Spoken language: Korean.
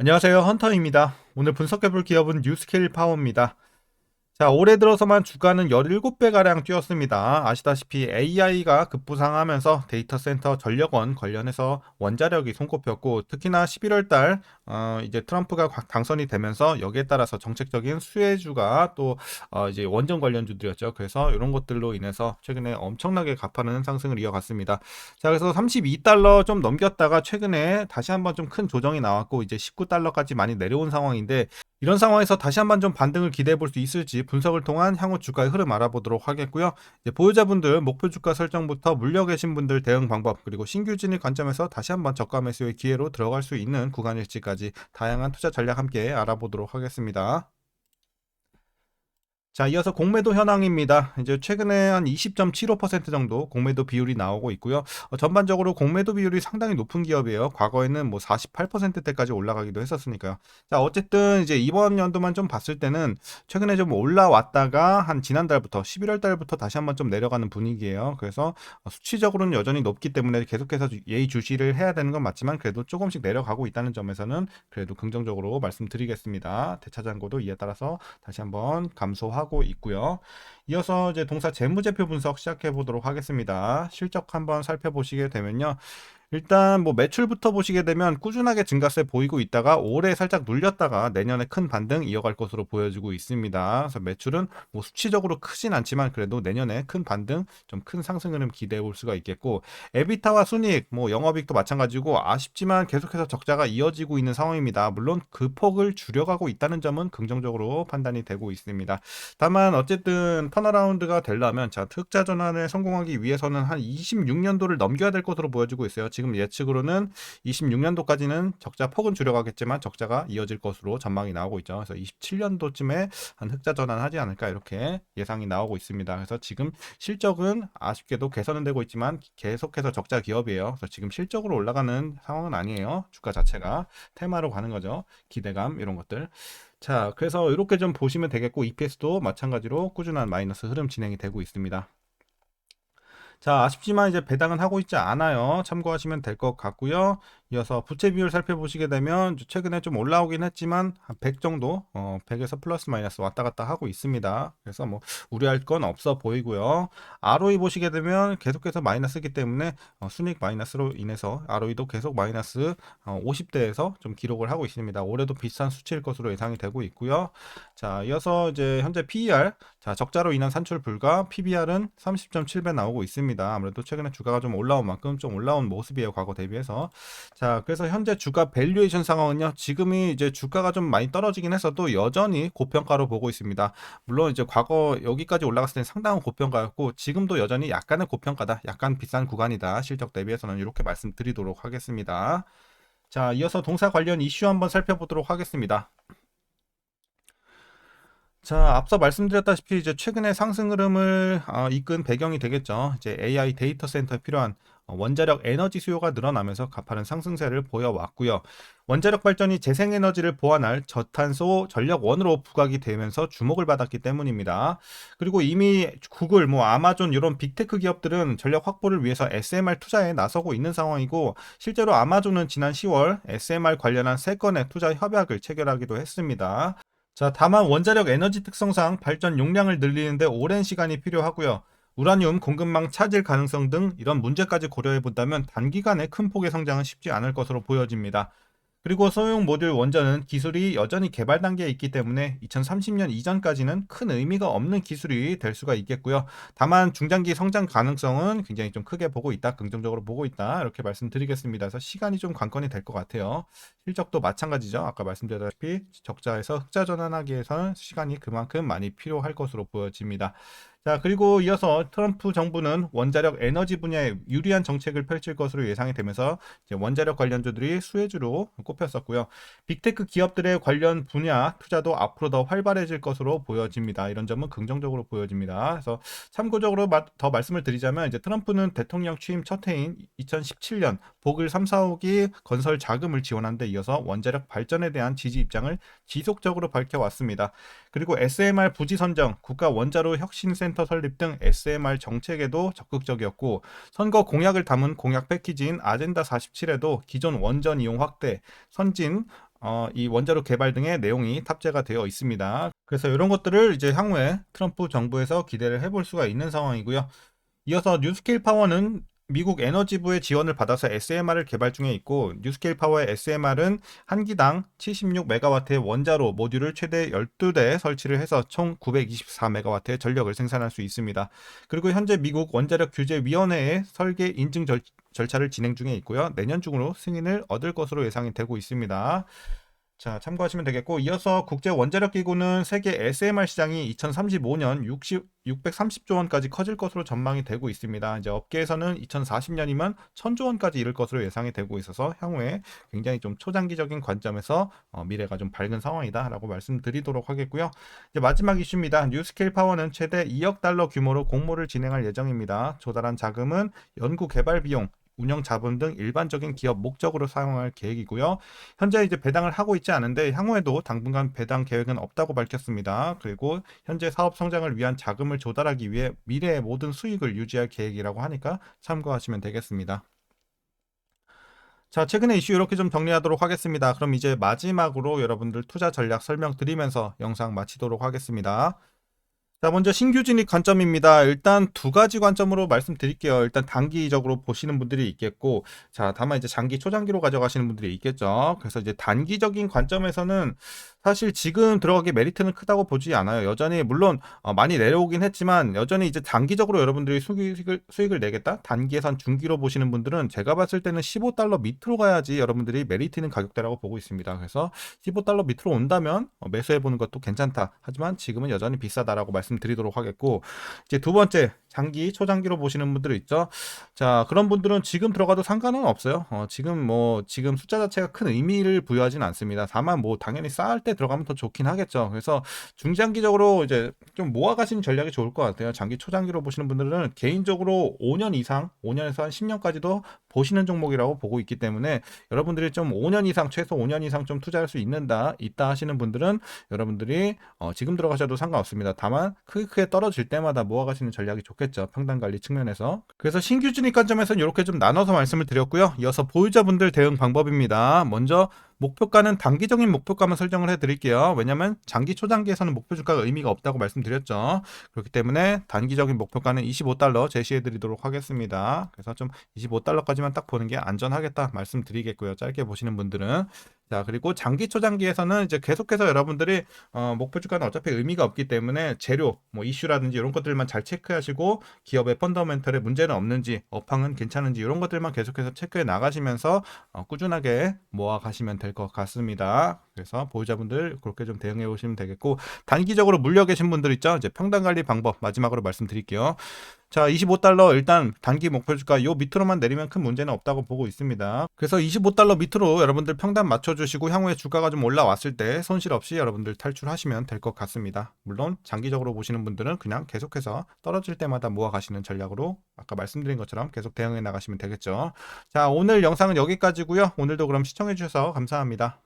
안녕하세요. 헌터입니다. 오늘 분석해볼 기업은 뉴스케일 파워입니다. 자, 올해 들어서만 주가는 17배가량 뛰었습니다. 아시다시피 AI가 급부상하면서 데이터 센터 전력원 관련해서 원자력이 손꼽혔고, 특히나 11월 달 이제 트럼프가 당선이 되면서 여기에 따라서 정책적인 수혜주가 또 이제 원전 관련주들이었죠. 그래서 이런 것들로 인해서 최근에 엄청나게 가파른 상승을 이어갔습니다. 자, 그래서 32달러 좀 넘겼다가 최근에 다시 한번 좀 큰 조정이 나왔고, 이제 19달러까지 많이 내려온 상황인데, 이런 상황에서 다시 한번 좀 반등을 기대해 볼 수 있을지 분석을 통한 향후 주가의 흐름 알아보도록 하겠고요. 이제 보유자분들 목표 주가 설정부터 물려 계신 분들 대응 방법, 그리고 신규 진입 관점에서 다시 한번 저가 매수의 기회로 들어갈 수 있는 구간일지까지 다양한 투자 전략 함께 알아보도록 하겠습니다. 자, 이어서 공매도 현황입니다. 이제 최근에 한 20.75% 정도 공매도 비율이 나오고 있고요. 전반적으로 공매도 비율이 상당히 높은 기업이에요. 과거에는 뭐 48%대까지 올라가기도 했었으니까요. 자, 어쨌든 이제 이번 연도만 좀 봤을 때는 최근에 좀 올라왔다가 한 지난달부터 11월 달부터 다시 한번 좀 내려가는 분위기예요. 그래서 수치적으로는 여전히 높기 때문에 계속해서 예의주시를 해야 되는 건 맞지만 그래도 조금씩 내려가고 있다는 점에서는 그래도 긍정적으로 말씀드리겠습니다. 대차장고도 이에 따라서 다시 한번 감소하고 있고요. 이어서 이제 동사 재무제표 분석 시작해 보도록 하겠습니다. 실적 한번 살펴보시게 되면요. 일단 뭐 매출부터 보시게 되면 꾸준하게 증가세 보이고 있다가 올해 살짝 눌렸다가 내년에 큰 반등 이어갈 것으로 보여지고 있습니다. 그래서 매출은 뭐 수치적으로 크진 않지만 그래도 내년에 큰 반등, 좀 큰 상승 흐름 기대해 볼 수가 있겠고, 에비타와 순이익, 뭐 영업이익도 마찬가지고 아쉽지만 계속해서 적자가 이어지고 있는 상황입니다. 물론 그 폭을 줄여가고 있다는 점은 긍정적으로 판단이 되고 있습니다. 다만 어쨌든 턴어라운드가 되려면, 자, 흑자 전환을 성공하기 위해서는 한 26년도를 넘겨야 될 것으로 보여지고 있어요. 지금 예측으로는 26년도까지는 적자 폭은 줄여가겠지만 적자가 이어질 것으로 전망이 나오고 있죠. 그래서 27년도쯤에 한 흑자 전환하지 않을까 이렇게 예상이 나오고 있습니다. 그래서 지금 실적은 아쉽게도 개선은 되고 있지만 계속해서 적자 기업이에요. 그래서 지금 실적으로 올라가는 상황은 아니에요. 주가 자체가 테마로 가는 거죠. 기대감 이런 것들. 자, 그래서 이렇게 좀 보시면 되겠고, EPS도 마찬가지로 꾸준한 마이너스 흐름 진행이 되고 있습니다. 자, 아쉽지만 이제 배당은 하고 있지 않아요. 참고하시면 될 것 같고요. 이어서 부채 비율 살펴보시게 되면 최근에 좀 올라오긴 했지만 한 100 정도, 100에서 플러스 마이너스 왔다 갔다 하고 있습니다. 그래서 뭐 우려할 건 없어 보이고요. ROE 보시게 되면 계속해서 마이너스이기 때문에 순이익 마이너스로 인해서 ROE도 계속 마이너스 50대에서 좀 기록을 하고 있습니다. 올해도 비슷한 수치일 것으로 예상이 되고 있고요. 자, 이어서 이제 현재 PER, 자, 적자로 인한 산출 불가, PBR은 30.7배 나오고 있습니다. 아무래도 최근에 주가가 좀 올라온 만큼 좀 올라온 모습이에요. 과거 대비해서. 자, 그래서 현재 주가 밸류에이션 상황은요. 지금이 이제 주가가 좀 많이 떨어지긴 했어도 여전히 고평가로 보고 있습니다. 물론 이제 과거 여기까지 올라갔을 때 상당한 고평가였고 지금도 여전히 약간의 고평가다. 약간 비싼 구간이다. 실적 대비해서는 이렇게 말씀드리도록 하겠습니다. 자, 이어서 동사 관련 이슈 한번 살펴보도록 하겠습니다. 자, 앞서 말씀드렸다시피 이제 최근에 상승 흐름을 이끈 배경이 되겠죠. 이제 AI 데이터 센터에 필요한 원자력 에너지 수요가 늘어나면서 가파른 상승세를 보여왔고요. 원자력 발전이 재생에너지를 보완할 저탄소 전력원으로 부각이 되면서 주목을 받았기 때문입니다. 그리고 이미 구글, 뭐 아마존 이런 빅테크 기업들은 전력 확보를 위해서 SMR 투자에 나서고 있는 상황이고, 실제로 아마존은 지난 10월 SMR 관련한 3건의 투자 협약을 체결하기도 했습니다. 자, 다만 원자력 에너지 특성상 발전 용량을 늘리는데 오랜 시간이 필요하고요. 우라늄 공급망 차질 가능성 등 이런 문제까지 고려해 본다면 단기간에 큰 폭의 성장은 쉽지 않을 것으로 보여집니다. 그리고 소형 모듈 원전은 기술이 여전히 개발 단계에 있기 때문에 2030년 이전까지는 큰 의미가 없는 기술이 될 수가 있겠고요. 다만 중장기 성장 가능성은 굉장히 좀 크게 보고 있다, 긍정적으로 보고 있다 이렇게 말씀드리겠습니다. 그래서 시간이 좀 관건이 될 것 같아요. 실적도 마찬가지죠. 아까 말씀드렸다시피 적자에서 흑자 전환하기 위해서는 시간이 그만큼 많이 필요할 것으로 보여집니다. 자, 그리고 이어서 트럼프 정부는 원자력 에너지 분야에 유리한 정책을 펼칠 것으로 예상이 되면서 이제 원자력 관련주들이 수혜주로 꼽혔었고요. 빅테크 기업들의 관련 분야 투자도 앞으로 더 활발해질 것으로 보여집니다. 이런 점은 긍정적으로 보여집니다. 그래서 참고적으로 더 말씀을 드리자면, 이제 트럼프는 대통령 취임 첫 해인 2017년 보글 3, 4호기 건설 자금을 지원한 데 이어서 원자력 발전에 대한 지지 입장을 지속적으로 밝혀왔습니다. 그리고 SMR 부지 선정, 국가 원자로 혁신센터 설립 등 SMR 정책에도 적극적이었고, 선거 공약을 담은 공약 패키지인 아젠다 47에도 기존 원전 이용 확대, 선진 이 원자력 개발 등의 내용이 탑재가 되어 있습니다. 그래서 이런 것들을 이제 향후에 트럼프 정부에서 기대를 해볼 수가 있는 상황이고요. 이어서 뉴스케일 파워는 미국 에너지부의 지원을 받아서 SMR을 개발 중에 있고, 뉴스케일 파워의 SMR은 한 기당 76메가와트의 원자로 모듈을 최대 12대 설치를 해서 총 924메가와트의 전력을 생산할 수 있습니다. 그리고 현재 미국 원자력 규제 위원회의 설계 인증 절차를 진행 중에 있고요. 내년 중으로 승인을 얻을 것으로 예상이 되고 있습니다. 자, 참고하시면 되겠고, 이어서 국제 원자력 기구는 세계 SMR 시장이 2035년 630조 원까지 커질 것으로 전망이 되고 있습니다. 이제 업계에서는 2040년이면 1000조 원까지 이를 것으로 예상이 되고 있어서 향후에 굉장히 좀 초장기적인 관점에서 미래가 좀 밝은 상황이다라고 말씀드리도록 하겠고요. 이제 마지막 이슈입니다. 뉴스케일 파워는 최대 2억 달러 규모로 공모를 진행할 예정입니다. 조달한 자금은 연구 개발 비용, 운영 자본 등 일반적인 기업 목적으로 사용할 계획이고요. 현재 이제 배당을 하고 있지 않은데 향후에도 당분간 배당 계획은 없다고 밝혔습니다. 그리고 현재 사업 성장을 위한 자금을 조달하기 위해 미래의 모든 수익을 유지할 계획이라고 하니까 참고하시면 되겠습니다. 자, 최근의 이슈 이렇게 좀 정리하도록 하겠습니다. 그럼 이제 마지막으로 여러분들 투자 전략 설명드리면서 영상 마치도록 하겠습니다. 자, 먼저 신규 진입 관점입니다. 일단 두 가지 관점으로 말씀드릴게요. 일단 단기적으로 보시는 분들이 있겠고, 자, 다만 이제 장기, 초장기로 가져가시는 분들이 있겠죠. 그래서 이제 단기적인 관점에서는 사실 지금 들어가기 메리트는 크다고 보지 않아요. 여전히 물론 많이 내려오긴 했지만 여전히 이제 단기적으로 여러분들이 수익을 내겠다. 단기에선 중기로 보시는 분들은 제가 봤을 때는 15달러 밑으로 가야지 여러분들이 메리트 있는 가격대라고 보고 있습니다. 그래서 15달러 밑으로 온다면 매수해 보는 것도 괜찮다. 하지만 지금은 여전히 비싸다라고 말씀드리도록 하겠고, 이제 두 번째 장기, 초장기로 보시는 분들 있죠. 자, 그런 분들은 지금 들어가도 상관은 없어요. 지금 숫자 자체가 큰 의미를 부여하진 않습니다. 다만 당연히 쌓을 때 들어가면 더 좋긴 하겠죠. 그래서 중장기적으로 이제 좀 모아가시는 전략이 좋을 것 같아요. 장기, 초장기로 보시는 분들은 개인적으로 5년 이상, 5년에서 한 10년까지도 보시는 종목이라고 보고 있기 때문에 여러분들이 좀 5년 이상, 최소 5년 이상 좀 투자할 수 있다 하시는 분들은 여러분들이 지금 들어가셔도 상관없습니다. 다만 크게 떨어질 때마다 모아가시는 전략이 좋겠죠. 평단 관리 측면에서. 그래서 신규 진입 관점에서는 이렇게 좀 나눠서 말씀을 드렸고요. 이어서 보유자분들 대응 방법입니다. 먼저 목표가는 단기적인 목표가만 설정을 해드릴게요. 왜냐하면 장기, 초장기에서는 목표 주가가 의미가 없다고 말씀드렸죠. 그렇기 때문에 단기적인 목표가는 25달러 제시해드리도록 하겠습니다. 그래서 좀 25달러까지만 딱 보는 게 안전하겠다 말씀드리겠고요. 짧게 보시는 분들은. 자, 그리고 장기, 초장기에서는 이제 계속해서 여러분들이 목표 주가는 어차피 의미가 없기 때문에 재료, 이슈라든지 이런 것들만 잘 체크하시고 기업의 펀더멘털에 문제는 없는지, 업황은 괜찮은지 이런 것들만 계속해서 체크해 나가시면서 꾸준하게 모아 가시면 될 것 같습니다. 그래서 보유자분들 그렇게 좀 대응해 보시면 되겠고, 단기적으로 물려 계신 분들 있죠. 이제 평단 관리 방법 마지막으로 말씀드릴게요. 자, 25달러 일단 단기 목표 주가 요 밑으로만 내리면 큰 문제는 없다고 보고 있습니다. 그래서 25달러 밑으로 여러분들 평단 맞춰주시고 향후에 주가가 좀 올라왔을 때 손실 없이 여러분들 탈출하시면 될 것 같습니다. 물론 장기적으로 보시는 분들은 그냥 계속해서 떨어질 때마다 모아 가시는 전략으로 아까 말씀드린 것처럼 계속 대응해 나가시면 되겠죠. 자, 오늘 영상은 여기까지고요. 오늘도 그럼 시청해 주셔서 감사합니다.